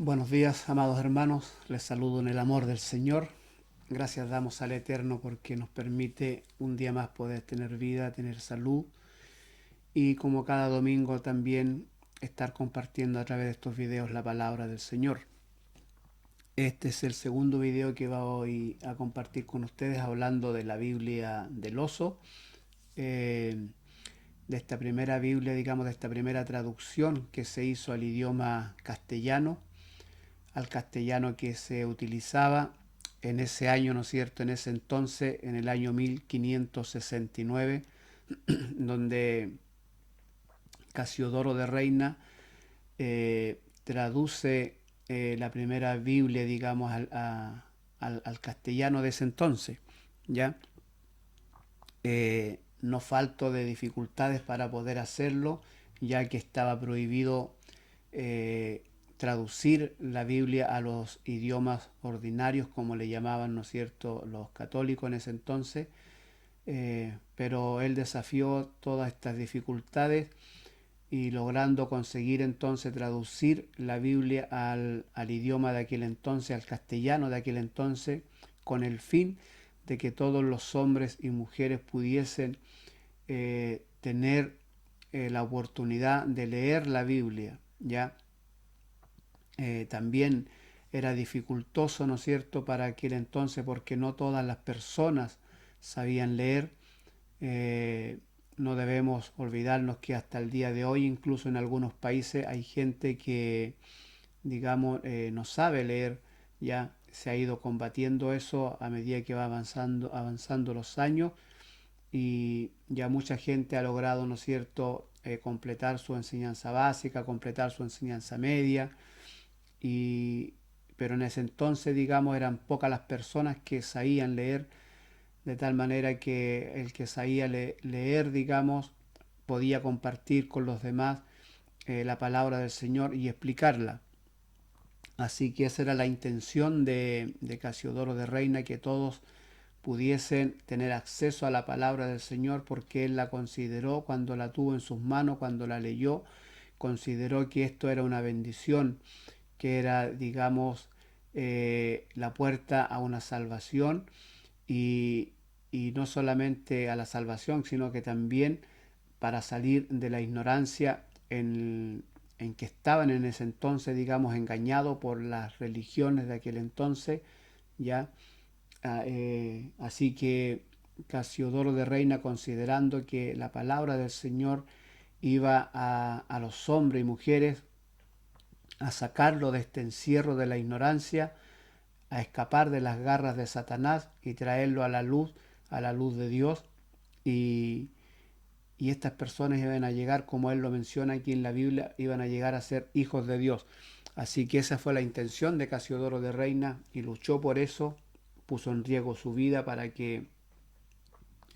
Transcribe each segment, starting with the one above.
Buenos días, amados hermanos. Les saludo en el amor del Señor. Gracias damos al Eterno porque nos permite un día más poder tener vida, tener salud y como cada domingo también estar compartiendo a través de estos videos la palabra del Señor. Este es el segundo video que voy a compartir con ustedes hablando de la Biblia del oso, de esta primera Biblia, digamos, de esta primera traducción que se hizo al idioma castellano, al castellano que se utilizaba en ese año, ¿no es cierto?, en ese entonces, en el año 1569, donde Casiodoro de Reina traduce la primera Biblia, digamos, al castellano de ese entonces, ¿ya? No falto de dificultades para poder hacerlo, ya que estaba prohibido traducir la Biblia a los idiomas ordinarios, como le llamaban, ¿no es cierto?, los católicos en ese entonces. Pero él desafió todas estas dificultades y logrando conseguir entonces traducir la Biblia al idioma de aquel entonces, al castellano de aquel entonces, con el fin de que todos los hombres y mujeres pudiesen tener la oportunidad de leer la Biblia, ¿ya? También era dificultoso, ¿no es cierto?, para aquel entonces porque no todas las personas sabían leer. Eh, no debemos olvidarnos que hasta el día de hoy, incluso en algunos países, hay gente que, digamos, no sabe leer. Ya se ha ido combatiendo eso a medida que va avanzando los años y ya mucha gente ha logrado, ¿no es cierto?, completar su enseñanza básica, completar su enseñanza media, y, pero en ese entonces, digamos, eran pocas las personas que sabían leer, de tal manera que el que sabía leer, digamos, podía compartir con los demás la palabra del Señor y explicarla. Así que esa era la intención de Casiodoro de Reina, que todos pudiesen tener acceso a la palabra del Señor, porque él la consideró cuando la tuvo en sus manos, cuando la leyó, consideró que esto era una bendición, que era, digamos, la puerta a una salvación y, y no solamente a la salvación, sino que también para salir de la ignorancia en que estaban en ese entonces, digamos, engañados por las religiones de aquel entonces, ¿ya? Así que Casiodoro de Reina, considerando que la palabra del Señor iba a los hombres y mujeres a sacarlo de este encierro de la ignorancia, a escapar de las garras de Satanás y traerlo a la luz de Dios. Y, y estas personas iban a llegar, como él lo menciona aquí en la Biblia, iban a llegar a ser hijos de Dios. Así que esa fue la intención de Casiodoro de Reina y luchó por eso, puso en riesgo su vida para que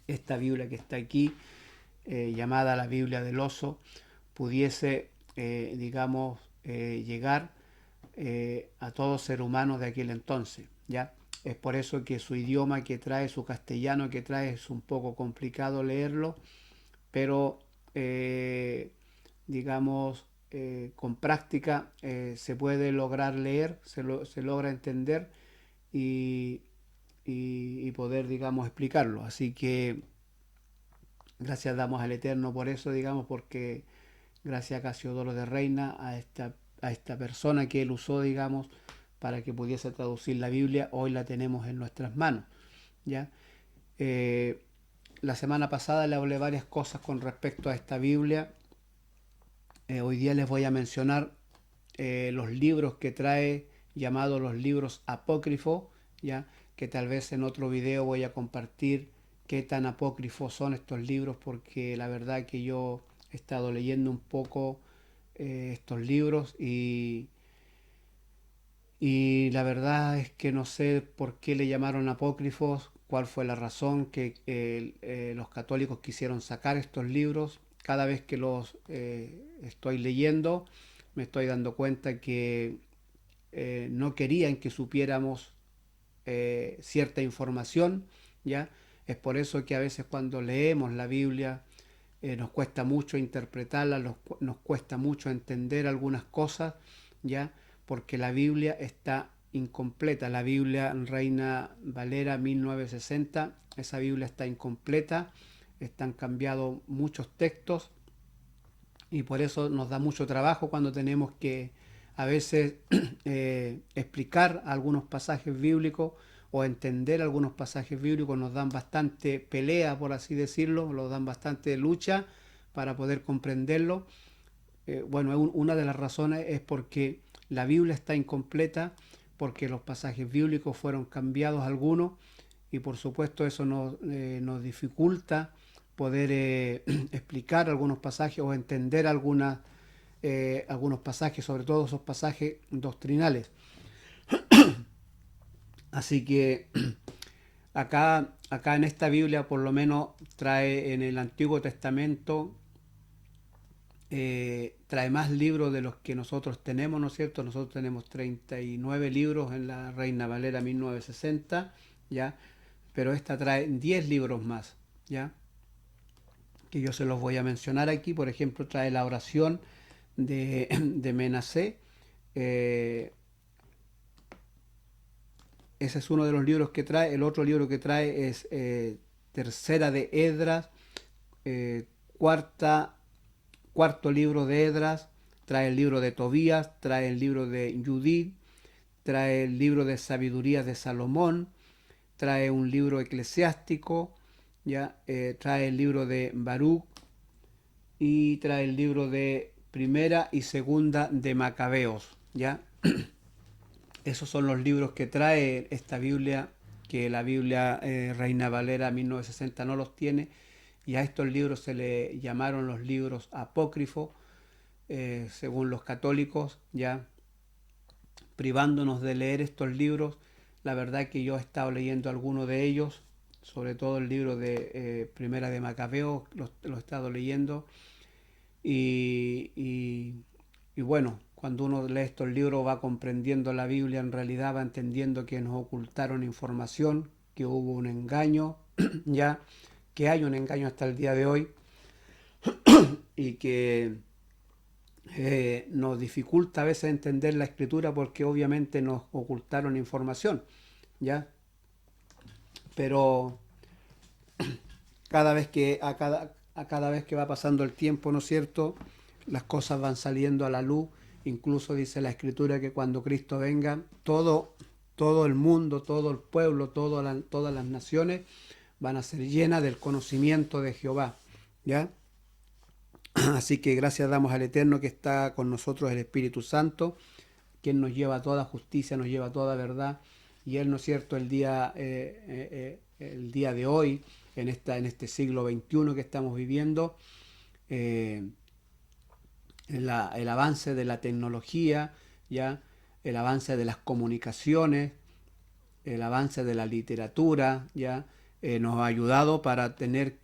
esta Biblia que está aquí, llamada la Biblia del oso, pudiese, digamos, llegar a todo ser humano de aquel entonces, ¿ya? Es por eso que su idioma que trae, su castellano que trae, es un poco complicado leerlo, pero digamos, con práctica se puede lograr leer, se logra entender y, y poder, digamos, explicarlo. Así que gracias damos al Eterno por eso, digamos, porque gracias a Casiodoro de Reina, a esta persona que él usó, digamos, para que pudiese traducir la Biblia, hoy la tenemos en nuestras manos, ¿ya? Eh, la semana pasada le hablé varias cosas con respecto a esta Biblia. Hoy día les voy a mencionar los libros que trae, llamados los libros apócrifos, ya que tal vez en otro video voy a compartir qué tan apócrifos son estos libros, porque la verdad que yo he estado leyendo un poco estos libros y la verdad es que no sé por qué le llamaron apócrifos, cuál fue la razón que los católicos quisieron sacar estos libros. Cada vez que los estoy leyendo, me estoy dando cuenta que no querían que supiéramos cierta información, ¿ya? Es por eso que a veces cuando leemos la Biblia nos cuesta mucho interpretarla, nos cuesta mucho entender algunas cosas, ¿ya? porque la Biblia está incompleta. La Biblia Reina Valera 1960, esa Biblia está incompleta, están cambiados muchos textos y por eso nos da mucho trabajo cuando tenemos que a veces explicar algunos pasajes bíblicos o entender algunos pasajes bíblicos. Nos dan bastante pelea, por así decirlo, nos dan bastante lucha para poder comprenderlo. Bueno, una de las razones es porque la Biblia está incompleta, porque los pasajes bíblicos fueron cambiados algunos y por supuesto eso nos dificulta poder explicar algunos pasajes o entender algunos pasajes, sobre todo esos pasajes doctrinales. Así que acá en esta Biblia por lo menos trae en el Antiguo Testamento, trae más libros de los que nosotros tenemos, ¿no es cierto? Nosotros tenemos 39 libros en la Reina Valera 1960, ¿ya? Pero esta trae 10 libros más, ¿ya? Que yo se los voy a mencionar aquí. Por ejemplo, trae la oración de Menasé. Ese es uno de los libros que trae. El otro libro que trae es Tercera de Esdras, cuarto libro de Esdras, trae el libro de Tobías, trae el libro de Judith, trae el libro de Sabiduría de Salomón, trae un libro eclesiástico, ¿ya? Trae el libro de Baruch y trae el libro de Primera y Segunda de Macabeos, ¿ya? Esos son los libros que trae esta Biblia, que la Biblia Reina Valera 1960 no los tiene, y a estos libros se le llamaron los libros apócrifos, según los católicos, ya privándonos de leer estos libros. La verdad que yo he estado leyendo algunos de ellos, sobre todo el libro de Primera de Macabeo, lo he estado leyendo, y bueno, cuando uno lee estos libros va comprendiendo la Biblia, en realidad va entendiendo que nos ocultaron información, que hubo un engaño, ya que hay un engaño hasta el día de hoy y que nos dificulta a veces entender la escritura porque obviamente nos ocultaron información, ¿ya? Pero cada vez que cada vez que va pasando el tiempo, ¿no es cierto?, las cosas van saliendo a la luz. Incluso dice la escritura que cuando Cristo venga, todo el mundo, todo el pueblo, todas las naciones van a ser llenas del conocimiento de Jehová, ¿ya? Así que gracias damos al Eterno que está con nosotros, el Espíritu Santo, quien nos lleva a toda justicia, nos lleva a toda verdad. Y Él, ¿no es cierto?, el día de hoy, en este siglo XXI que estamos viviendo, el avance de la tecnología, ¿ya? El avance de las comunicaciones, el avance de la literatura, ¿ya? Nos ha ayudado para tener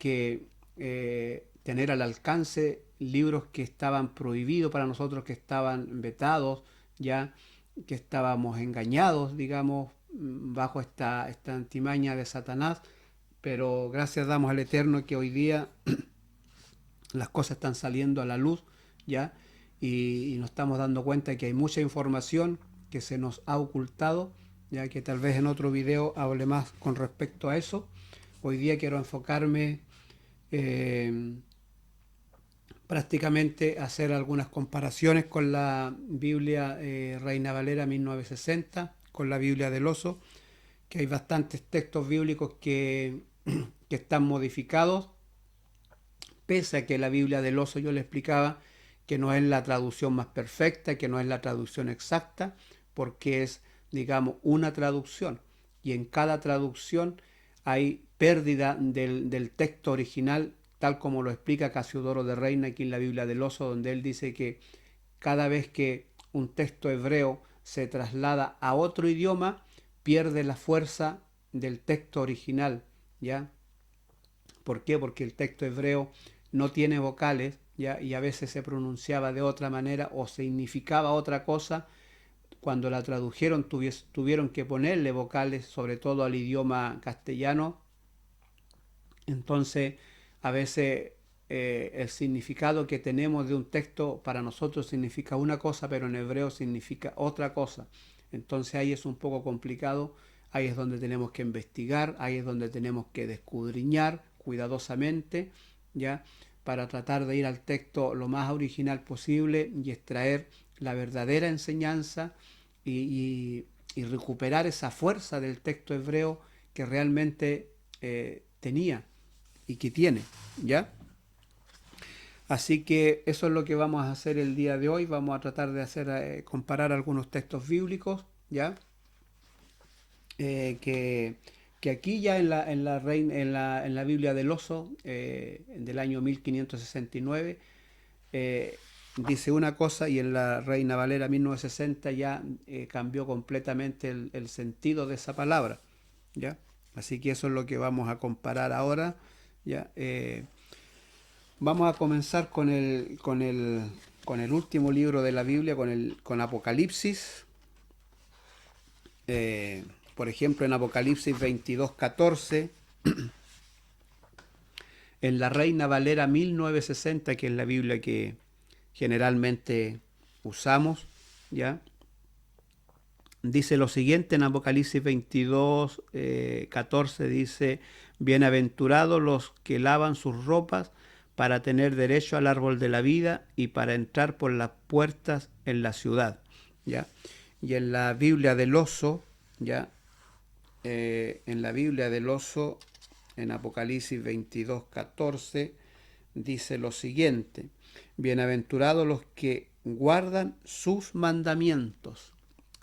al alcance libros que estaban prohibidos para nosotros, que estaban vetados, ya que estábamos engañados, digamos, bajo esta antimaña de Satanás. Pero gracias damos al Eterno que hoy día las cosas están saliendo a la luz, ¿ya? Y nos estamos dando cuenta de que hay mucha información que se nos ha ocultado, ya que tal vez en otro video hable más con respecto a eso. Hoy día quiero enfocarme prácticamente a hacer algunas comparaciones con la Biblia Reina Valera 1960, con la Biblia del Oso, que hay bastantes textos bíblicos que están modificados, pese a que la Biblia del Oso, yo le explicaba que no es la traducción más perfecta, que no es la traducción exacta, porque es, digamos, una traducción, y en cada traducción hay pérdida del texto original, tal como lo explica Casiodoro de Reina aquí en la Biblia del Oso, donde él dice que cada vez que un texto hebreo se traslada a otro idioma, pierde la fuerza del texto original, ¿ya? ¿Por qué? Porque el texto hebreo no tiene vocales, ¿ya? Y a veces se pronunciaba de otra manera o significaba otra cosa. Cuando la tradujeron tuvieron que ponerle vocales, sobre todo al idioma castellano. Entonces, a veces el significado que tenemos de un texto para nosotros significa una cosa, pero en hebreo significa otra cosa. Entonces ahí es un poco complicado, ahí es donde tenemos que investigar, ahí es donde tenemos que escudriñar cuidadosamente, ¿ya? Para tratar de ir al texto lo más original posible y extraer la verdadera enseñanza y recuperar esa fuerza del texto hebreo que realmente tenía y que tiene, ¿ya? Así que eso es lo que vamos a hacer el día de hoy. Vamos a tratar de hacer comparar algunos textos bíblicos, ¿ya? Que, que aquí ya en la Biblia del Oso, del año 1569, dice una cosa y en la Reina Valera 1960 ya cambió completamente el sentido de esa palabra, ¿ya? Así que eso es lo que vamos a comparar ahora, ¿ya? Vamos a comenzar con el último libro de la Biblia, con Apocalipsis. Por ejemplo, en Apocalipsis 22:14, en la Reina Valera 1960, que es la Biblia que generalmente usamos, ¿ya? Dice lo siguiente en Apocalipsis 22:14, dice: bienaventurados los que lavan sus ropas para tener derecho al árbol de la vida y para entrar por las puertas en la ciudad, ¿ya? Y en la Biblia del Oso, ¿ya? En la Biblia del Oso, en Apocalipsis 22:14, dice lo siguiente: bienaventurados los que guardan sus mandamientos.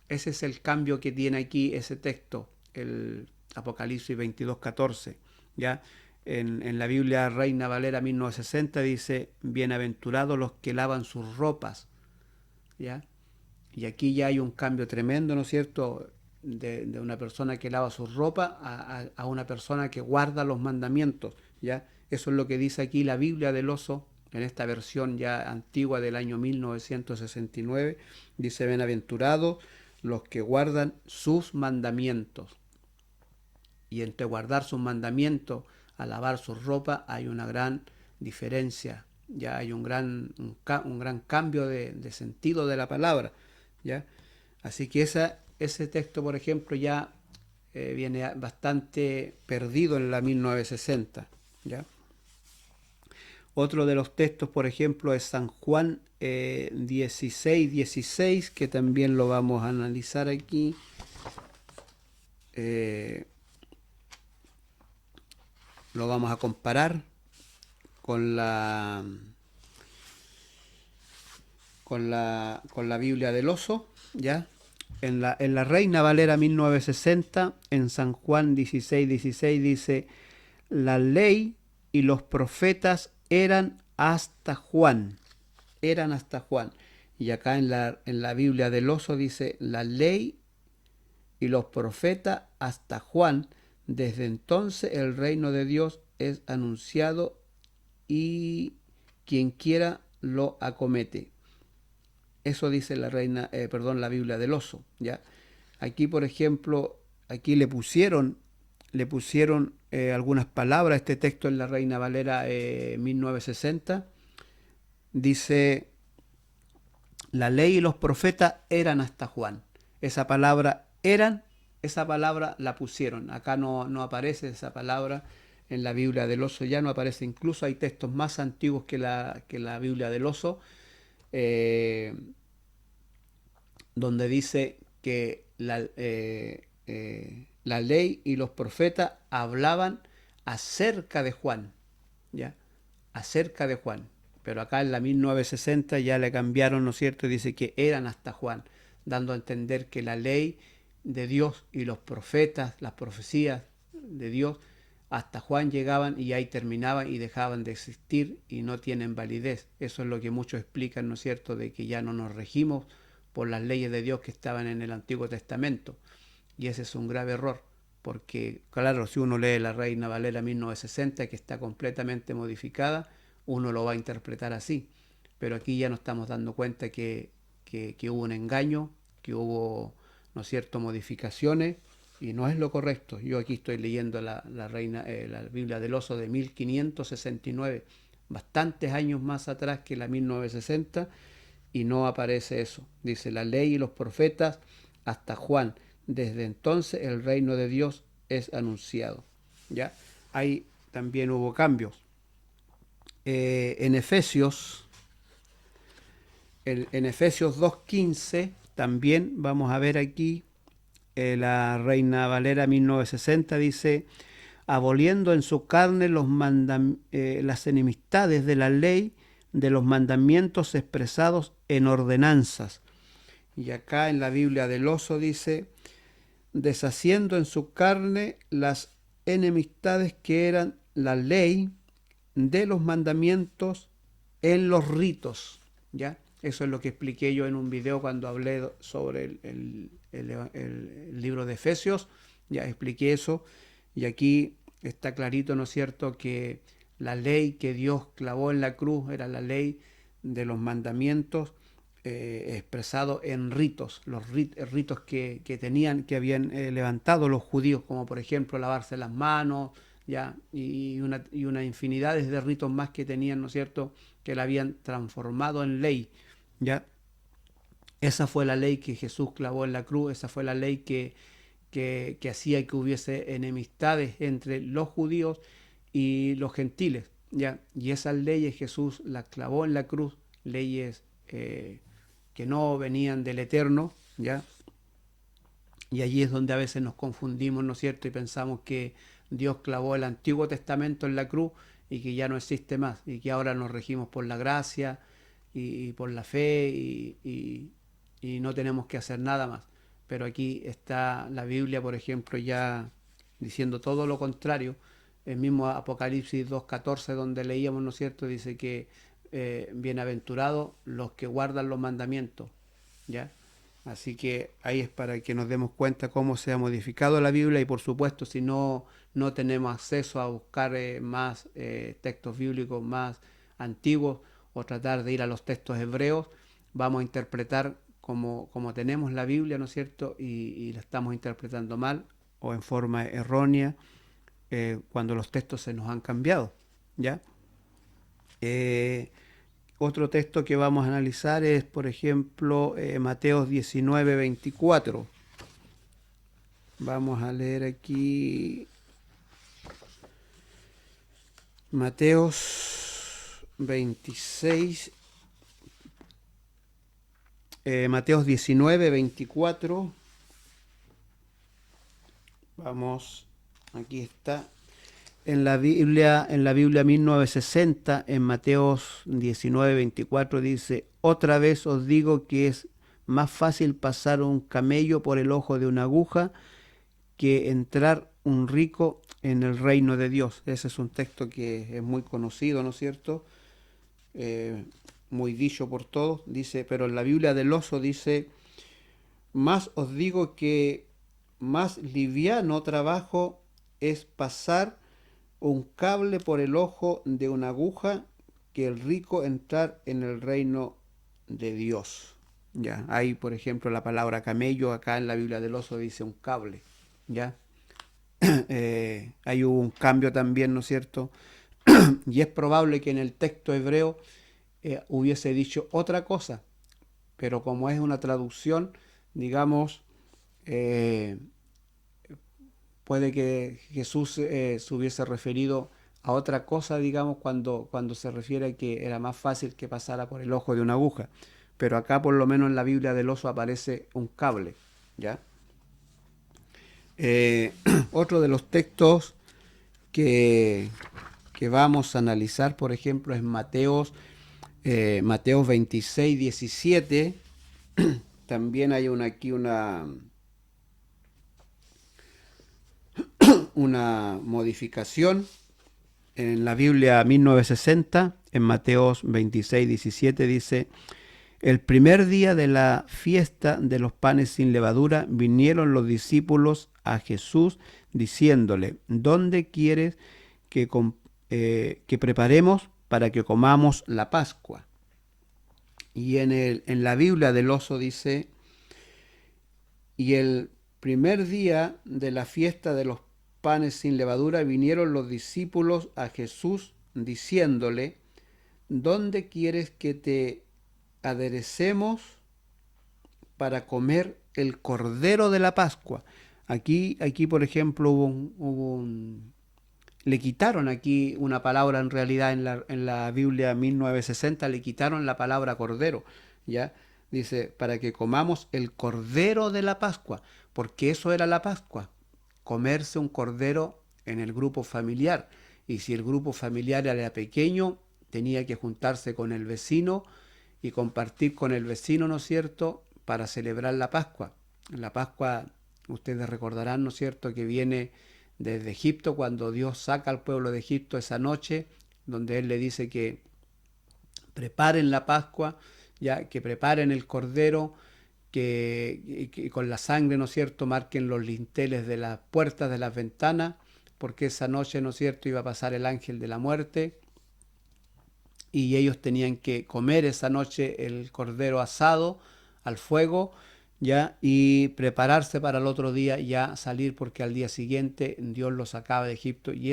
Ese es el cambio que tiene aquí ese texto, el Apocalipsis 22:14, ¿ya? En la Biblia Reina Valera 1960 dice: bienaventurados los que lavan sus ropas, ¿ya? Y aquí ya hay un cambio tremendo, ¿no es cierto?, de una persona que lava su ropa a una persona que guarda los mandamientos, ¿ya? Eso es lo que dice aquí la Biblia del Oso, en esta versión ya antigua del año 1969, dice: bienaventurados los que guardan sus mandamientos. Y entre guardar sus mandamientos a lavar su ropa hay una gran diferencia, ya hay un gran cambio de sentido de la palabra, ¿ya? Así que ese texto, por ejemplo, ya viene bastante perdido en la 1960, ¿ya? Otro de los textos, por ejemplo, es San Juan 16:16, que también lo vamos a analizar aquí. Lo vamos a comparar con la Biblia del Oso, ¿ya? En la Reina Valera 1960, en San Juan 16:16 dice: la ley y los profetas eran hasta Juan. Eran hasta Juan. Y acá en la Biblia del Oso dice: la ley y los profetas hasta Juan. Desde entonces el reino de Dios es anunciado y quien quiera lo acomete. Eso dice la la Biblia del Oso, ¿ya? Aquí, por ejemplo, aquí le pusieron algunas palabras a este texto en la Reina Valera 1960. Dice: la ley y los profetas eran hasta Juan. Esa palabra eran, esa palabra la pusieron. Acá no aparece esa palabra en la Biblia del Oso, ya no aparece. Incluso hay textos más antiguos que la Biblia del Oso, donde dice que la ley y los profetas hablaban acerca de Juan, ¿ya? Acerca de Juan. Pero acá en la 1960 ya le cambiaron, ¿no es cierto? Dice que eran hasta Juan, dando a entender que la ley de Dios y los profetas, las profecías de Dios, hasta Juan llegaban y ahí terminaban y dejaban de existir y no tienen validez. Eso es lo que muchos explican, ¿no es cierto?, de que ya no nos regimos por las leyes de Dios que estaban en el Antiguo Testamento. Y ese es un grave error, porque claro, si uno lee la Reina Valera 1960, que está completamente modificada, uno lo va a interpretar así. Pero aquí ya nos estamos dando cuenta que hubo un engaño, que hubo, ¿no es cierto?, modificaciones, y no es lo correcto. Yo aquí estoy leyendo la Biblia del Oso de 1569, bastantes años más atrás que la 1960, y no aparece eso. Dice la ley y los profetas hasta Juan. Desde entonces el reino de Dios es anunciado. ¿Ya? Ahí también hubo cambios. En Efesios 2.15 también vamos a ver aquí, la Reina Valera 1960 dice: aboliendo en su carne las enemistades de la ley, de los mandamientos expresados en ordenanzas. Y acá en la Biblia del Oso dice: deshaciendo en su carne las enemistades que eran la ley de los mandamientos en los ritos. ¿Ya? Eso es lo que expliqué yo en un video cuando hablé sobre el libro de Efesios. Ya expliqué eso. Y aquí está clarito, ¿no es cierto?, que la ley que Dios clavó en la cruz era la ley de los mandamientos expresado en ritos, los ritos que habían levantado los judíos, como por ejemplo lavarse las manos, ya, y una infinidad de ritos más que tenían, ¿no es cierto?, que la habían transformado en ley, ya. Esa fue la ley que Jesús clavó en la cruz, esa fue la ley que hacía que hubiese enemistades entre los judíos y los gentiles, ya. Y esas leyes Jesús las clavó en la cruz, leyes que no venían del Eterno, ¿ya? Y allí es donde a veces nos confundimos, ¿no es cierto?, y pensamos que Dios clavó el Antiguo Testamento en la cruz y que ya no existe más, y que ahora nos regimos por la gracia y por la fe y no tenemos que hacer nada más. Pero aquí está la Biblia, por ejemplo, ya diciendo todo lo contrario. El mismo Apocalipsis 2.14, donde leíamos, ¿no es cierto?, dice que bienaventurados los que guardan los mandamientos, ¿ya? Así que ahí es para que nos demos cuenta cómo se ha modificado la Biblia, y por supuesto, si no tenemos acceso a buscar más textos bíblicos más antiguos, o tratar de ir a los textos hebreos, vamos a interpretar como tenemos la Biblia, ¿no es cierto?, y la estamos interpretando mal o en forma errónea cuando los textos se nos han cambiado, ¿ya? Otro texto que vamos a analizar es, por ejemplo, Mateos 19:24. Vamos a leer aquí Mateos 26, Mateos 19:24. Vamos, aquí está. En la Biblia 1960, en Mateos 19:24 dice: otra vez os digo que es más fácil pasar un camello por el ojo de una aguja que entrar un rico en el reino de Dios. Ese es un texto que es muy conocido, ¿no es cierto?, muy dicho por todos. Dice, pero en la Biblia del Oso dice: más os digo que más liviano trabajo es pasar un cable por el ojo de una aguja que el rico entrar en el reino de Dios. Ya, hay por ejemplo la palabra camello, acá en la Biblia del Oso dice un cable, ya. Hay un cambio también, ¿no es cierto? Y es probable que en el texto hebreo hubiese dicho otra cosa, pero como es una traducción, digamos, puede que Jesús se hubiese referido a otra cosa, digamos, cuando se refiere a que era más fácil que pasara por el ojo de una aguja. Pero acá, por lo menos en la Biblia del Oso, aparece un cable, ¿ya? Otro de los textos que vamos a analizar, por ejemplo, es Mateos 26:17. También hay aquí una modificación. En la Biblia 1960, en Mateos 26:17 dice: el primer día de la fiesta de los panes sin levadura vinieron los discípulos a Jesús diciéndole: ¿dónde quieres que preparemos para que comamos la Pascua? Y en la Biblia del Oso dice: y el primer día de la fiesta de los panes sin levadura vinieron los discípulos a Jesús diciéndole: ¿dónde quieres que te aderecemos para comer el cordero de la Pascua? Aquí por ejemplo, le quitaron aquí una palabra en realidad en la Biblia 1960, le quitaron la palabra cordero, ¿ya? Dice, para que comamos el cordero de la Pascua, porque eso era la Pascua, comerse un cordero en el grupo familiar. Y si el grupo familiar era pequeño, tenía que juntarse con el vecino y compartir con el vecino, ¿no es cierto?, para celebrar la Pascua. La Pascua, ustedes recordarán, ¿no es cierto?, que viene desde Egipto, cuando Dios saca al pueblo de Egipto esa noche, donde Él le dice que preparen la Pascua, ya que preparen el cordero, que con la sangre, ¿no es cierto?, marquen los linteles de las puertas de las ventanas, porque esa noche, ¿no es cierto?, iba a pasar el ángel de la muerte, y ellos tenían que comer esa noche el cordero asado al fuego, ya, y prepararse para el otro día ya salir, porque al día siguiente Dios los sacaba de Egipto, y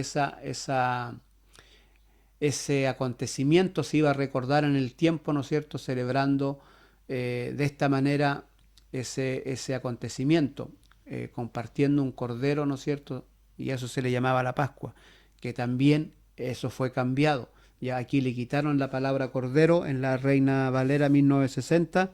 ese acontecimiento se iba a recordar en el tiempo, ¿no es cierto?, celebrando de esta manera ese acontecimiento, compartiendo un cordero, ¿no es cierto?, y eso se le llamaba la Pascua, que también eso fue cambiado. Ya aquí le quitaron la palabra cordero en la Reina Valera 1960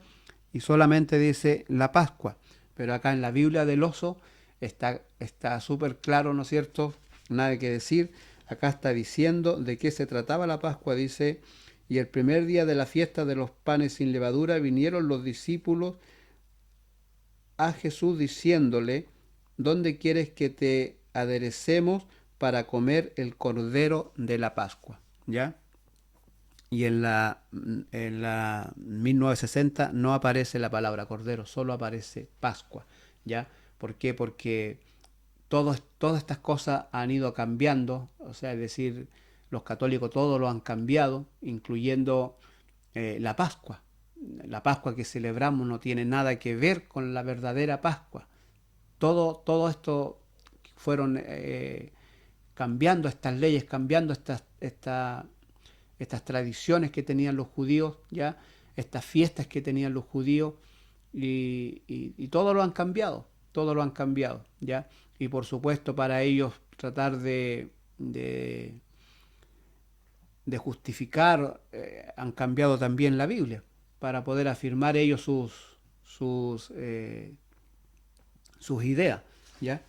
y solamente dice la Pascua, pero acá en la Biblia del Oso está súper claro, ¿no es cierto?, nada que decir. Acá está diciendo de qué se trataba la Pascua. Dice, y el primer día de la fiesta de los panes sin levadura vinieron los discípulos a Jesús diciéndole, ¿dónde quieres que te aderecemos para comer el cordero de la Pascua? ¿Ya? Y en la 1960 no aparece la palabra cordero, solo aparece Pascua. ¿Ya? ¿Por qué? Porque todas estas cosas han ido cambiando, o sea, es decir, los católicos todo lo han cambiado, incluyendo la Pascua. La Pascua que celebramos no tiene nada que ver con la verdadera Pascua. Todo esto fueron cambiando estas leyes, cambiando estas tradiciones que tenían los judíos, ya estas fiestas que tenían los judíos, y todo lo han cambiado, todo lo han cambiado, ya. Y por supuesto para ellos tratar de justificar, han cambiado también la Biblia para poder afirmar ellos sus ideas, ¿ya?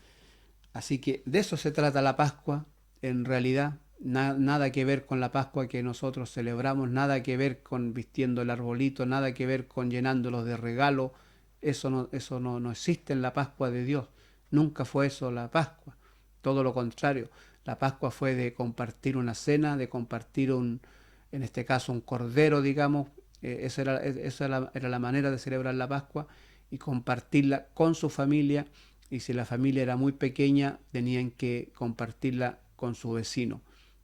Así que de eso se trata la Pascua, en realidad. Nada que ver con la Pascua que nosotros celebramos, nada que ver con vistiendo el arbolito, nada que ver con llenándolos de regalos. Eso no existe en la Pascua de Dios. Nunca fue eso la Pascua. Todo lo contrario. La Pascua fue de compartir una cena, de compartir en este caso un cordero, digamos. Esa era la manera de celebrar la Pascua, y compartirla con su familia, y si la familia era muy pequeña tenían que compartirla con su vecino,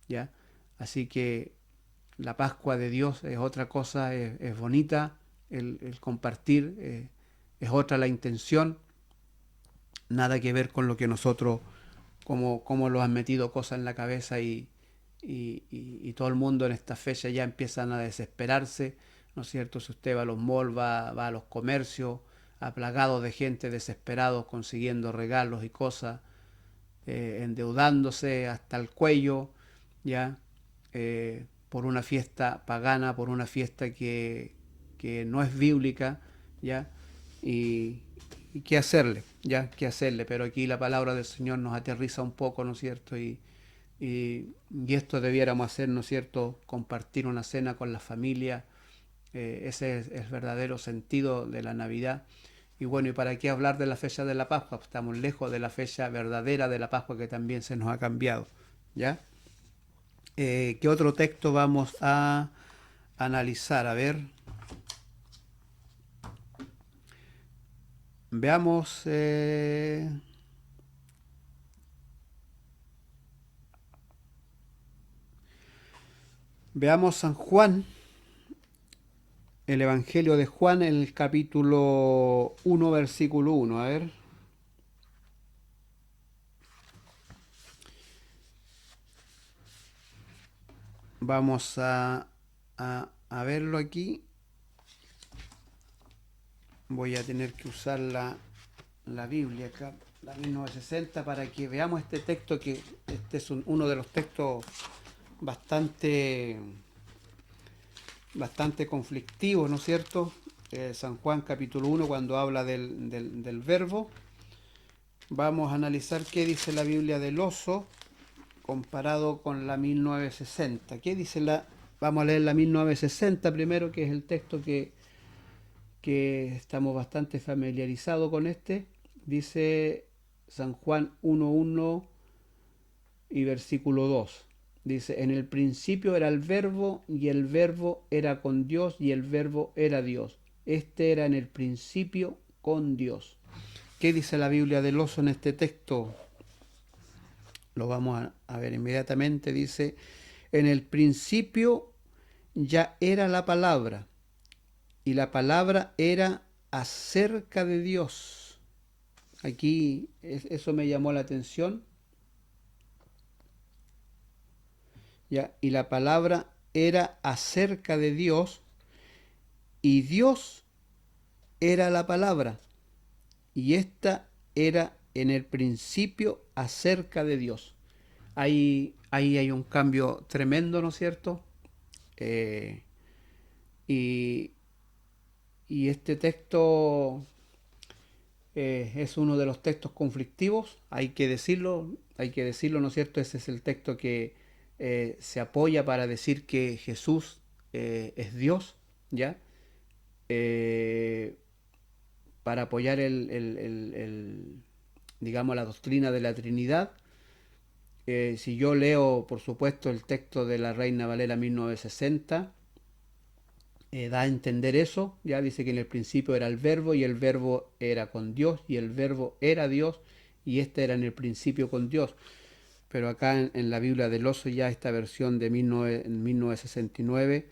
¿ya? Así que la Pascua de Dios es otra cosa, es bonita, el compartir, es otra la intención, nada que ver con lo que nosotros, como lo han metido cosas en la cabeza, y todo el mundo en esta fecha ya empiezan a desesperarse, ¿no es cierto? Si usted va a los malls, va a los comercios, aplagados de gente desesperados consiguiendo regalos y cosas, endeudándose hasta el cuello, ya, por una fiesta pagana, por una fiesta que no es bíblica, ya, y, y qué hacerle, ya, qué hacerle, pero aquí la palabra del Señor nos aterriza un poco, ¿no es cierto? Y esto debiéramos hacer, ¿no es cierto? Compartir una cena con la familia, ese es el verdadero sentido de la Navidad. Y bueno, ¿y para qué hablar de la fecha de la Pascua? Estamos lejos de la fecha verdadera de la Pascua, que también se nos ha cambiado, ¿ya? ¿Qué otro texto vamos a analizar? A ver, veamos, veamos San Juan, el Evangelio de Juan, el capítulo 1, versículo 1. A ver, vamos a a verlo aquí. Voy a tener que usar la Biblia acá, la 1960, para que veamos este texto, que este es uno de los textos bastante conflictivos, ¿no es cierto? San Juan capítulo 1, cuando habla del verbo. Vamos a analizar qué dice la Biblia del oso comparado con la 1960. Vamos a leer la 1960 primero, que es el texto que estamos bastante familiarizados con este. Dice San Juan 1:1 y versículo 2. Dice: en el principio era el verbo, y el verbo era con Dios, y el verbo era Dios. Este era en el principio con Dios. ¿Qué dice la Biblia del oso en este texto? Lo vamos a ver inmediatamente. Dice: en el principio ya era la palabra, y la palabra era acerca de Dios. Aquí eso me llamó la atención. ¿Ya? Y la palabra era acerca de Dios, y Dios era la palabra, y esta era en el principio acerca de Dios. Ahí hay un cambio tremendo, ¿no es cierto? Eh, y, y este texto es uno de los textos conflictivos, hay que decirlo, ¿no es cierto? Ese es el texto que se apoya para decir que Jesús es Dios, ¿ya? Eh, para apoyar digamos, la doctrina de la Trinidad. Si yo leo, por supuesto, el texto de la Reina Valera 1960, da a entender eso. Ya dice que en el principio era el verbo, y el verbo era con Dios, y el verbo era Dios, y este era en el principio con Dios. Pero acá en la Biblia del oso, ya esta versión de 1969,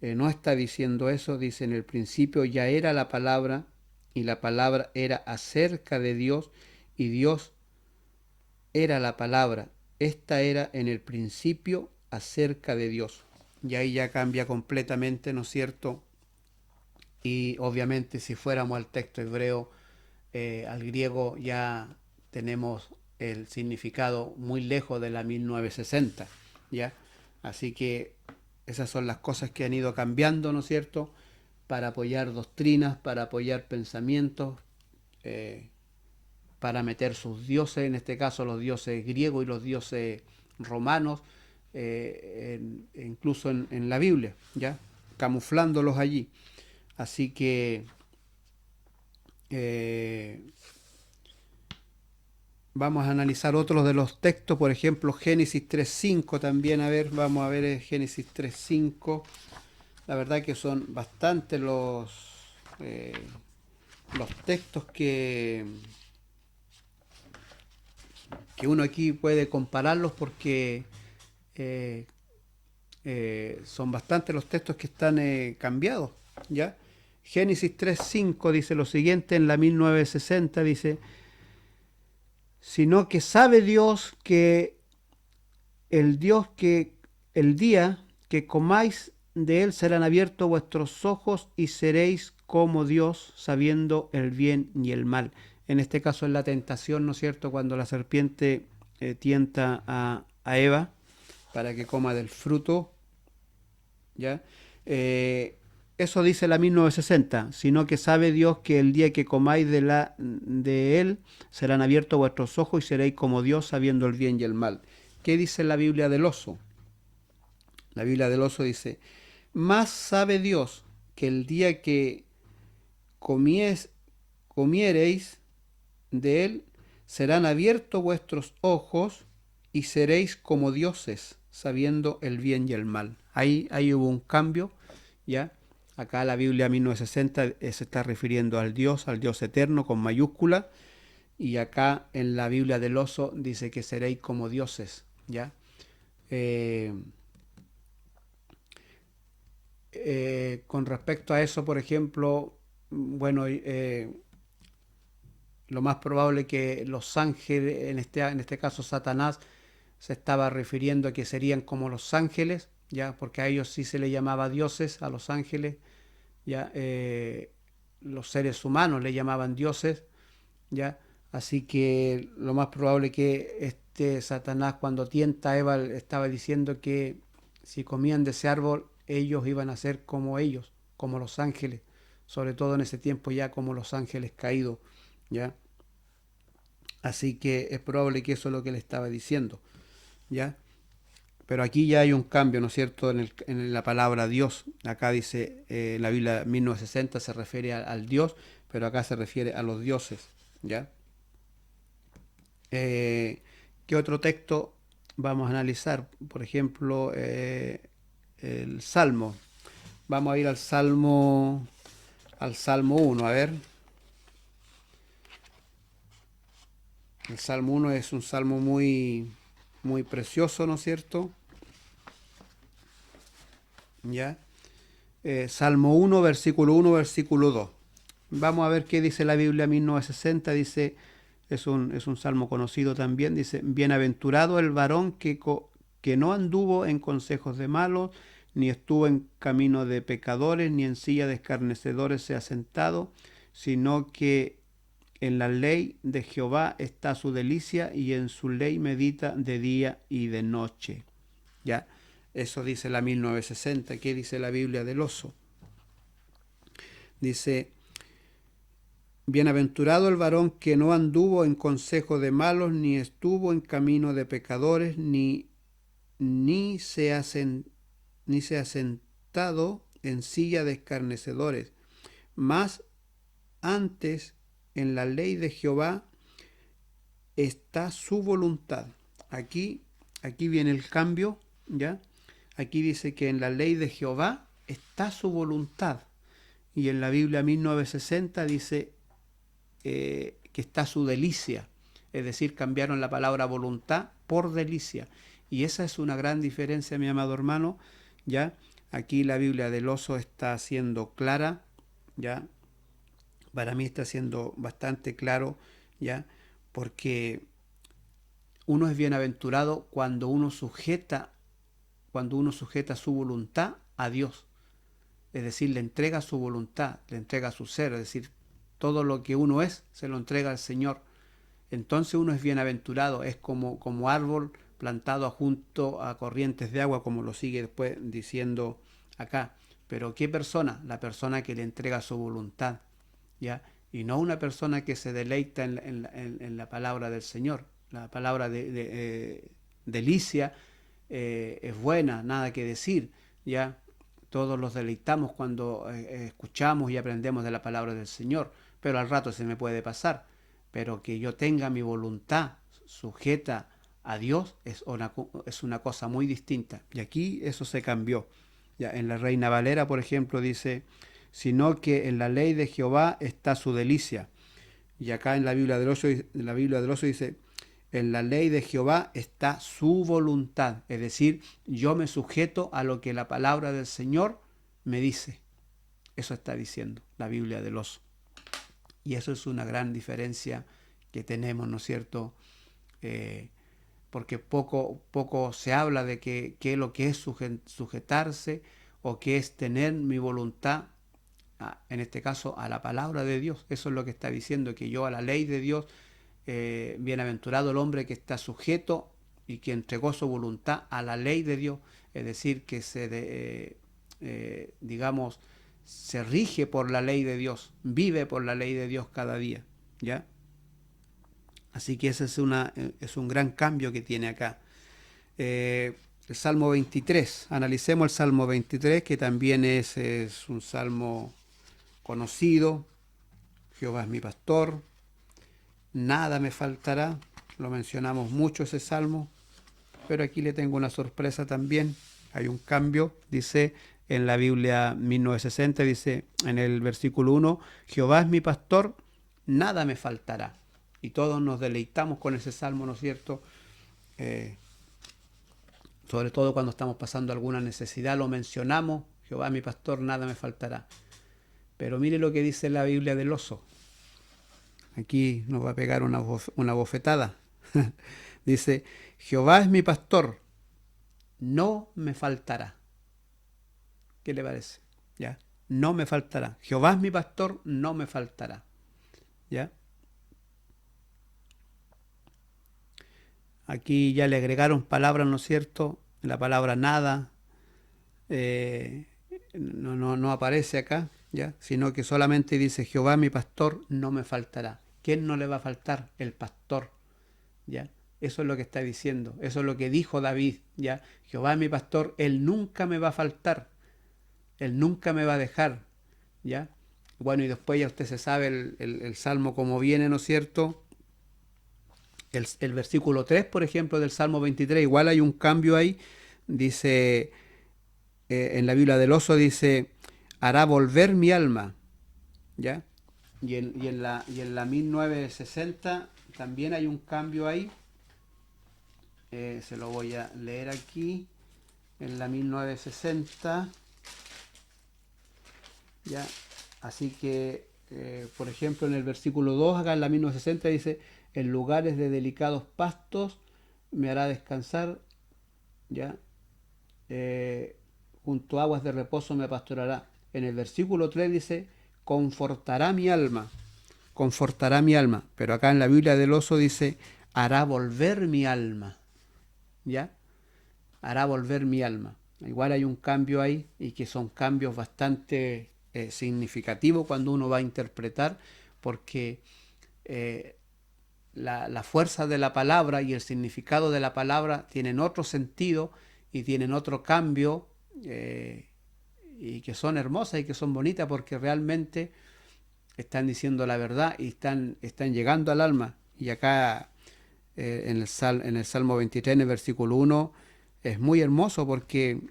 no está diciendo eso. Dice: en el principio ya era la palabra, y la palabra era acerca de Dios, y Dios era la palabra. Esta era en el principio acerca de Dios. Y ahí ya cambia completamente, ¿no es cierto? Y obviamente, si fuéramos al texto hebreo, al griego, ya tenemos el significado muy lejos de la 1960, ¿ya? Así que esas son las cosas que han ido cambiando, ¿no es cierto? Para apoyar doctrinas, para apoyar pensamientos, eh, para meter sus dioses, en este caso los dioses griegos y los dioses romanos, incluso en la Biblia, ¿ya? Camuflándolos allí. Así que vamos a analizar otros de los textos, por ejemplo Génesis 3:5 también. Vamos a ver Génesis 3:5. La verdad que son bastantes los textos que uno aquí puede compararlos, porque eh, son bastantes los textos que están cambiados, ¿ya? Génesis 3:5 dice lo siguiente en la 1960, dice: sino que sabe Dios que el día que comáis de él serán abiertos vuestros ojos, y seréis como Dios, sabiendo el bien y el mal. En este caso es la tentación, ¿no es cierto? Cuando la serpiente tienta a Eva para que coma del fruto, ¿ya? Eso dice la 1960, sino que sabe Dios que el día que comáis de él serán abiertos vuestros ojos, y seréis como Dios, sabiendo el bien y el mal. ¿Qué dice la Biblia del oso? La Biblia del oso dice: más sabe Dios que el día que comiereis de él serán abiertos vuestros ojos, y seréis como dioses, sabiendo el bien y el mal. Ahí hubo un cambio, ¿ya? Acá la Biblia 1960 se está refiriendo al Dios eterno con mayúscula, y acá en la Biblia del oso dice que seréis como dioses, ¿ya? Con respecto a eso, por ejemplo, bueno, lo más probable que los ángeles, en este caso Satanás, se estaba refiriendo a que serían como los ángeles, ya, porque a ellos sí se les llamaba dioses, a los ángeles, ya, los seres humanos le llamaban dioses, ya, así que lo más probable que Satanás cuando tienta a Eva estaba diciendo que si comían de ese árbol ellos iban a ser como ellos, como los ángeles, sobre todo en ese tiempo ya como los ángeles caídos, ya. Así que es probable que eso es lo que le estaba diciendo, ya. Pero aquí ya hay un cambio, ¿no es cierto?, en la palabra Dios. Acá dice, en la Biblia 1960 se refiere al Dios, pero acá se refiere a los dioses, ¿ya? ¿Qué otro texto vamos a analizar? Por ejemplo, el Salmo. Vamos a ir al Salmo 1, a ver. El Salmo 1 es un salmo muy, muy precioso, ¿no es cierto? ¿Ya? Salmo 1, versículo 1, versículo 2. Vamos a ver qué dice la Biblia 1960. Dice, es un salmo conocido también. Dice, bienaventurado el varón que no anduvo en consejos de malos, ni estuvo en camino de pecadores, ni en silla de escarnecedores se ha sentado, sino que en la ley de Jehová está su delicia, y en su ley medita de día y de noche. ¿Ya? Eso dice la 1960. ¿Qué dice la Biblia del oso? Dice, bienaventurado el varón que no anduvo en consejo de malos, ni estuvo en camino de pecadores, ni se ha sentado en silla de escarnecedores. Mas antes en la ley de Jehová está su voluntad. Aquí viene el cambio, ¿ya? Aquí dice que en la ley de Jehová está su voluntad. Y en la Biblia 1960 dice que está su delicia. Es decir, cambiaron la palabra voluntad por delicia. Y esa es una gran diferencia, mi amado hermano, ¿ya? Aquí la Biblia del oso está siendo clara, ¿ya? Para mí está siendo bastante claro, ¿ya? Porque uno es bienaventurado cuando uno sujeta su voluntad a Dios. Es decir, le entrega su voluntad, le entrega su ser, es decir, todo lo que uno es se lo entrega al Señor. Entonces uno es bienaventurado, es como árbol plantado junto a corrientes de agua, como lo sigue después diciendo acá. Pero ¿qué persona? La persona que le entrega su voluntad, ¿ya? Y no una persona que se deleita en la palabra del Señor. La palabra de delicia es buena, nada que decir, ¿ya? Todos los deleitamos cuando escuchamos y aprendemos de la palabra del Señor, pero al rato se me puede pasar. Pero que yo tenga mi voluntad sujeta a Dios es una cosa muy distinta. Y aquí eso se cambió. Ya en la Reina Valera, por ejemplo, dice, sino que en la ley de Jehová está su delicia. Y acá en la Biblia del oso dice, en la ley de Jehová está su voluntad. Es decir, yo me sujeto a lo que la palabra del Señor me dice. Eso está diciendo la Biblia del oso. Y eso es una gran diferencia que tenemos, ¿no es cierto? Porque poco se habla de qué es lo que es sujetarse o qué es tener mi voluntad, en este caso a la palabra de Dios. Eso es lo que está diciendo, que yo a la ley de Dios, bienaventurado el hombre que está sujeto y que entregó su voluntad a la ley de Dios, es decir, que digamos, se rige por la ley de Dios, vive por la ley de Dios cada día, ¿ya? Así que ese es un gran cambio que tiene acá. El Salmo 23, analicemos el Salmo 23, que también es un salmo conocido. Jehová es mi pastor, nada me faltará. Lo mencionamos mucho ese salmo, pero aquí le tengo una sorpresa también. Hay un cambio, dice en la Biblia 1960, dice en el versículo 1, Jehová es mi pastor, nada me faltará. Y todos nos deleitamos con ese salmo, ¿no es cierto? Sobre todo cuando estamos pasando alguna necesidad, lo mencionamos, Jehová es mi pastor, nada me faltará. Pero mire lo que dice la Biblia del oso. Aquí nos va a pegar una bofetada. Dice, Jehová es mi pastor, no me faltará. ¿Qué le parece? ¿Ya? No me faltará. Jehová es mi pastor, no me faltará. ¿Ya? Aquí ya le agregaron palabras, ¿no es cierto? La palabra nada no aparece acá, ¿ya? Sino que solamente dice, Jehová mi pastor, no me faltará. ¿Quién no le va a faltar? El pastor, ¿ya? Eso es lo que está diciendo, eso es lo que dijo David, ¿ya? Jehová mi pastor, él nunca me va a faltar, él nunca me va a dejar, ¿ya? Bueno, y después ya usted se sabe el salmo como viene, ¿no es cierto? El versículo 3, por ejemplo, del Salmo 23, igual hay un cambio ahí, dice, en la Biblia del Oso dice, hará volver mi alma, ¿ya? Y en la 1960 también hay un cambio ahí, se lo voy a leer aquí, en la 1960, ¿ya? Así que, por ejemplo, en el versículo 2, acá en la 1960 dice, en lugares de delicados pastos me hará descansar, ¿ya? Junto a aguas de reposo me pastorará. En el versículo 3 dice, confortará mi alma, confortará mi alma. Pero acá en la Biblia del Oso dice, hará volver mi alma, ¿ya? Hará volver mi alma. Igual hay un cambio ahí y que son cambios bastante significativos cuando uno va a interpretar, porque la fuerza de la palabra y el significado de la palabra tienen otro sentido y tienen otro cambio, y que son hermosas y que son bonitas porque realmente están diciendo la verdad y están llegando al alma. Y acá en el Salmo 23, en el versículo 1, es muy hermoso porque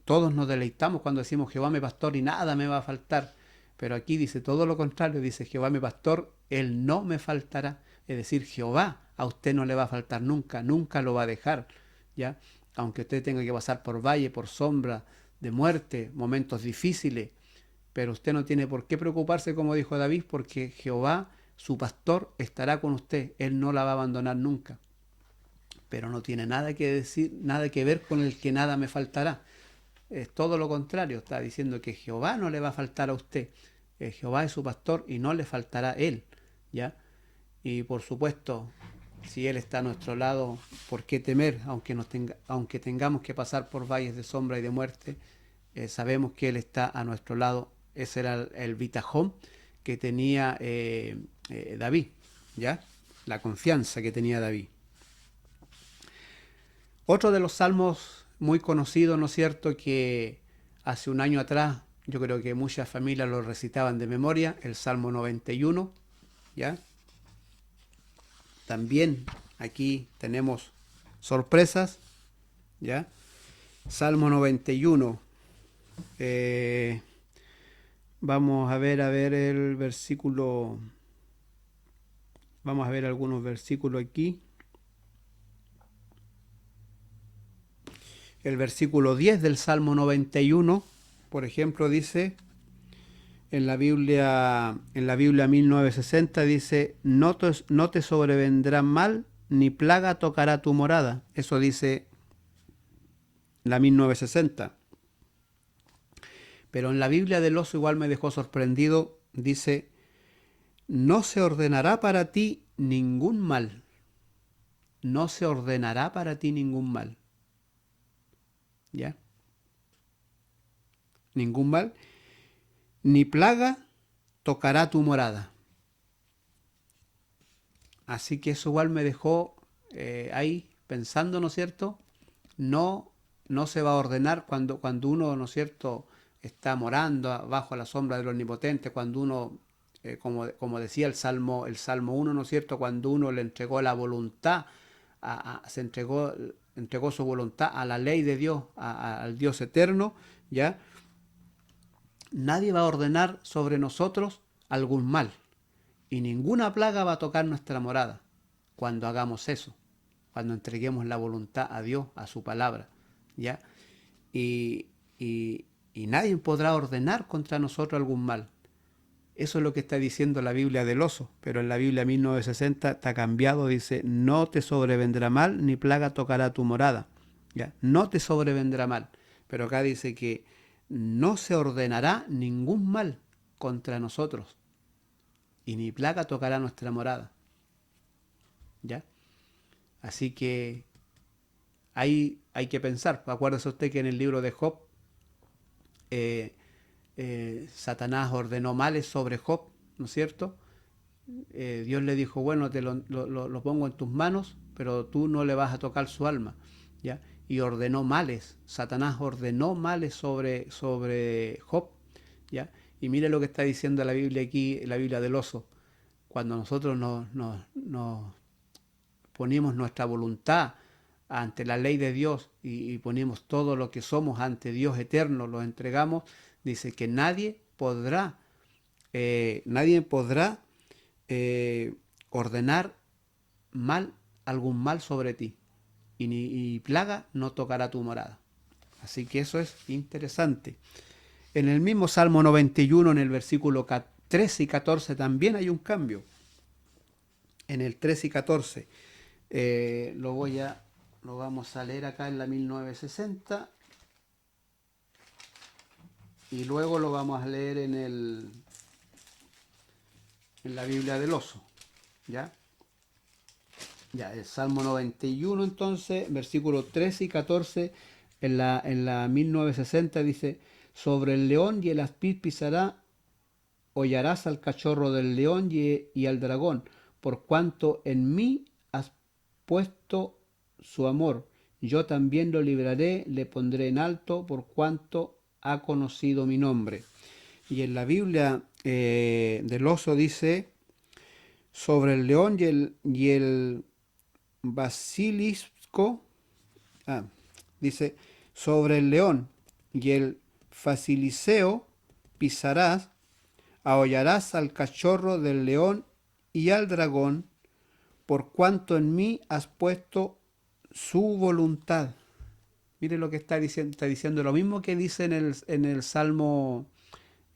todos nos deleitamos cuando decimos Jehová mi pastor y nada me va a faltar. Pero aquí dice todo lo contrario, dice Jehová mi pastor, él no me faltará. Es decir, Jehová a usted no le va a faltar nunca, nunca lo va a dejar, ¿ya? Aunque usted tenga que pasar por valle, por sombra de muerte, momentos difíciles, pero usted no tiene por qué preocuparse, como dijo David, porque Jehová, su pastor, estará con usted, él no la va a abandonar nunca. Pero no tiene nada que decir, nada que ver con el que nada me faltará. Es todo lo contrario, está diciendo que Jehová no le va a faltar a usted. Jehová es su pastor y no le faltará a él, ¿ya? Y por supuesto, si él está a nuestro lado, ¿por qué temer? Aunque tengamos que pasar por valles de sombra y de muerte, sabemos que él está a nuestro lado. Ese era el bitajón que tenía David, ¿ya? La confianza que tenía David. Otro de los salmos muy conocidos, ¿no es cierto?, que hace un año atrás yo creo que muchas familias lo recitaban de memoria, el Salmo 91, ¿ya? También aquí tenemos sorpresas, ¿ya? Salmo 91. Vamos a ver el versículo. Vamos a ver algunos versículos aquí. El versículo 10 del Salmo 91, por ejemplo, dice, en la Biblia 1960 dice, no te sobrevendrá mal, ni plaga tocará tu morada. Eso dice la 1960. Pero en la Biblia del Oso igual me dejó sorprendido, dice, no se ordenará para ti ningún mal. No se ordenará para ti ningún mal. ¿Ya? Ningún mal, ni plaga tocará tu morada. Así que eso igual me dejó ahí pensando, ¿no es cierto? No se va a ordenar cuando uno, ¿no es cierto?, está morando bajo la sombra del Omnipotente, cuando uno, como decía el Salmo 1, ¿no es cierto?, cuando uno le entregó la voluntad, se entregó su voluntad a la ley de Dios, al Dios eterno, ¿ya? Nadie va a ordenar sobre nosotros algún mal y ninguna plaga va a tocar nuestra morada cuando hagamos eso, cuando entreguemos la voluntad a Dios, a su palabra, ¿ya? Y nadie podrá ordenar contra nosotros algún mal. Eso es lo que está diciendo la Biblia del Oso, pero en la Biblia 1960 está cambiado, dice, no te sobrevendrá mal, ni plaga tocará tu morada, ¿ya? No te sobrevendrá mal, pero acá dice que no se ordenará ningún mal contra nosotros, y ni plaga tocará nuestra morada. ¿Ya? Así que hay que pensar. Acuérdese usted que en el libro de Job, eh, Satanás ordenó males sobre Job, ¿no es cierto? Dios le dijo, bueno, te lo pongo en tus manos, pero tú no le vas a tocar su alma, ¿ya? Y ordenó males, Satanás ordenó males sobre Job, ¿ya? Y mire lo que está diciendo la Biblia aquí, la Biblia del oso. Cuando nosotros nos ponemos nuestra voluntad ante la ley de Dios y ponemos todo lo que somos ante Dios eterno, lo entregamos, dice que nadie podrá ordenar mal, algún mal sobre ti, y plaga no tocará tu morada. Así que eso es interesante. En el mismo Salmo 91, en el versículo 13 y 14, también hay un cambio. En el 13 y 14, lo vamos a leer acá en la 1960, y luego lo vamos a leer en la Biblia del oso. ¿Ya? Ya, el Salmo 91 entonces, versículos 13 y 14, en la 1960 dice, sobre el león y el aspid pisará, hollarás al cachorro del león y al dragón, por cuanto en mí has puesto su amor. Yo también lo libraré, le pondré en alto, por cuanto ha conocido mi nombre. Y en la Biblia del oso dice, sobre el león y el basilisco, dice, sobre el león y el faciliseo pisarás, ahollarás al cachorro del león y al dragón, por cuanto en mí has puesto su voluntad. Mire lo que está diciendo lo mismo que dice en el Salmo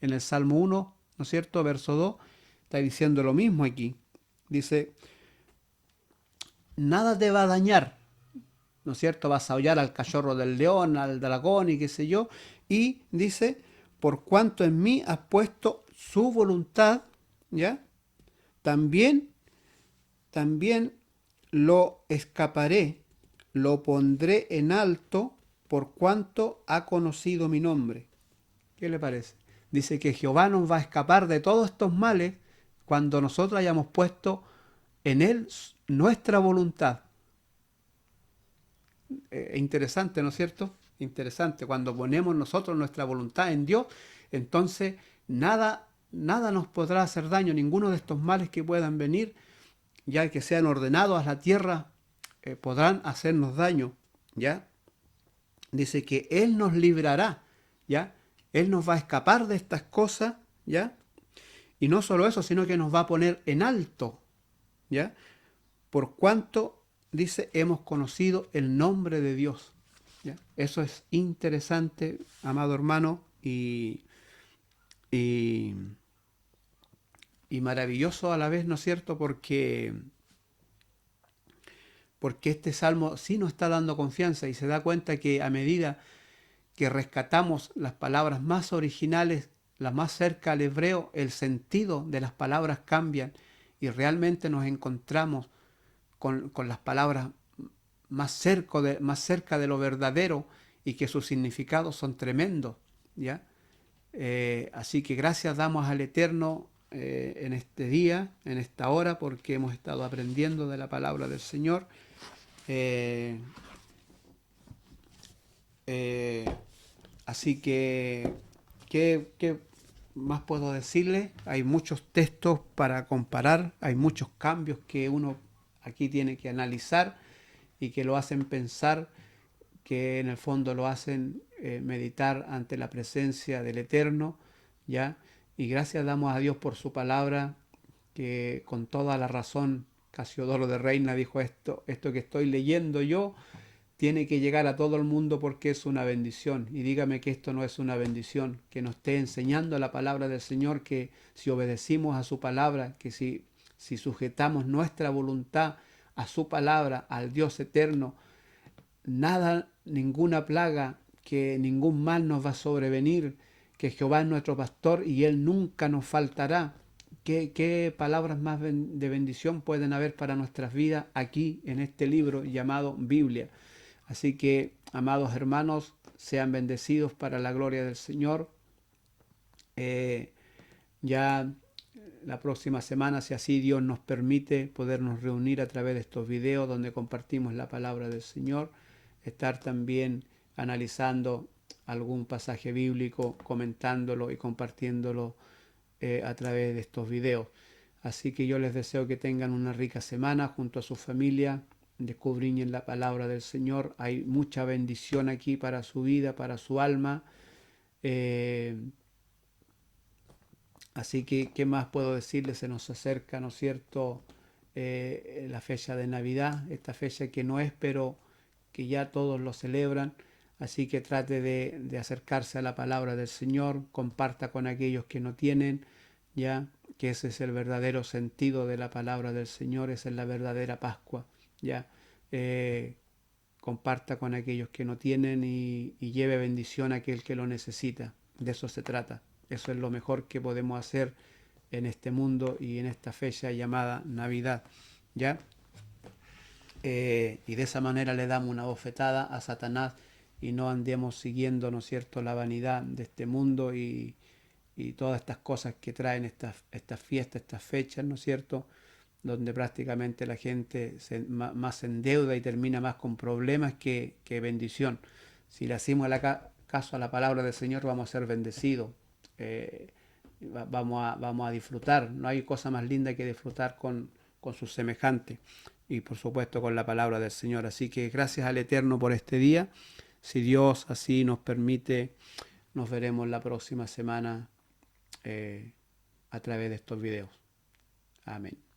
1, ¿no es cierto? Verso 2, está diciendo lo mismo aquí. Dice, nada te va a dañar, ¿no es cierto? Vas a hollar al cachorro del león, al dragón y qué sé yo. Y dice, por cuanto en mí has puesto su voluntad, ¿ya? También lo escaparé, lo pondré en alto, por cuanto ha conocido mi nombre. ¿Qué le parece? Dice que Jehová nos va a escapar de todos estos males cuando nosotros hayamos puesto en él nuestra voluntad. Interesante, ¿no es cierto? Interesante. Cuando ponemos nosotros nuestra voluntad en Dios, entonces nada nos podrá hacer daño, ninguno de estos males que puedan venir, ya que sean ordenados a la tierra, podrán hacernos daño, ¿ya? Dice que Él nos librará, ¿ya? Él nos va a escapar de estas cosas, ¿ya? Y no solo eso, sino que nos va a poner en alto, ¿ya? Por cuanto, dice, hemos conocido el nombre de Dios, ¿ya? Eso es interesante, amado hermano, y maravilloso a la vez, ¿no es cierto? Porque este salmo sí nos está dando confianza y se da cuenta que a medida que rescatamos las palabras más originales, las más cerca al hebreo, el sentido de las palabras cambian y realmente nos encontramos con las palabras más cerca de lo verdadero y que sus significados son tremendos, ¿ya? Así que gracias damos al Eterno en este día, en esta hora, porque hemos estado aprendiendo de la palabra del Señor. Así que, ¿qué más puedo decirle? Hay muchos textos para comparar, hay muchos cambios que uno aquí tiene que analizar y que lo hacen pensar, que en el fondo lo hacen meditar ante la presencia del Eterno, ¿ya? Y gracias damos a Dios por su palabra, que con toda la razón Casiodoro de Reina dijo esto que estoy leyendo yo tiene que llegar a todo el mundo porque es una bendición. Y dígame que esto no es una bendición, que nos esté enseñando la palabra del Señor, que si obedecimos a su palabra, que si sujetamos nuestra voluntad a su palabra, al Dios eterno, nada, ninguna plaga que ningún mal nos va a sobrevenir, que Jehová es nuestro pastor y Él nunca nos faltará. ¿Qué palabras más de bendición pueden haber para nuestras vidas aquí en este libro llamado Biblia? Así que, amados hermanos, sean bendecidos para la gloria del Señor. Ya la próxima semana, si así Dios nos permite, podernos reunir a través de estos videos donde compartimos la palabra del Señor, estar también analizando algún pasaje bíblico, comentándolo y compartiéndolo a través de estos videos. Así que yo les deseo que tengan una rica semana junto a su familia, descubren la palabra del Señor. Hay mucha bendición aquí para su vida, para su alma. Así que, ¿qué más puedo decirles? Se nos acerca, ¿no es cierto?, la fecha de Navidad, esta fecha que no es, pero que ya todos lo celebran. Así que trate de acercarse a la palabra del Señor, comparta con aquellos que no tienen, ya que ese es el verdadero sentido de la palabra del Señor, esa es la verdadera Pascua, ya. Comparta con aquellos que no tienen y lleve bendición a aquel que lo necesita. De eso se trata. Eso es lo mejor que podemos hacer en este mundo y en esta fecha llamada Navidad, ¿ya? Y de esa manera le damos una bofetada a Satanás y no andemos siguiendo, ¿no es cierto?, la vanidad de este mundo y todas estas cosas que traen estas fiestas, estas fechas, ¿no es cierto?, donde prácticamente la gente más se endeuda y termina más con problemas que bendición. Si le hacemos caso a la palabra del Señor, vamos a ser bendecidos. Vamos a disfrutar. No hay cosa más linda que disfrutar con sus semejantes y por supuesto con la palabra del Señor. Así que gracias al Eterno por este día. Si Dios así nos permite, nos veremos la próxima semana a través de estos videos. Amén.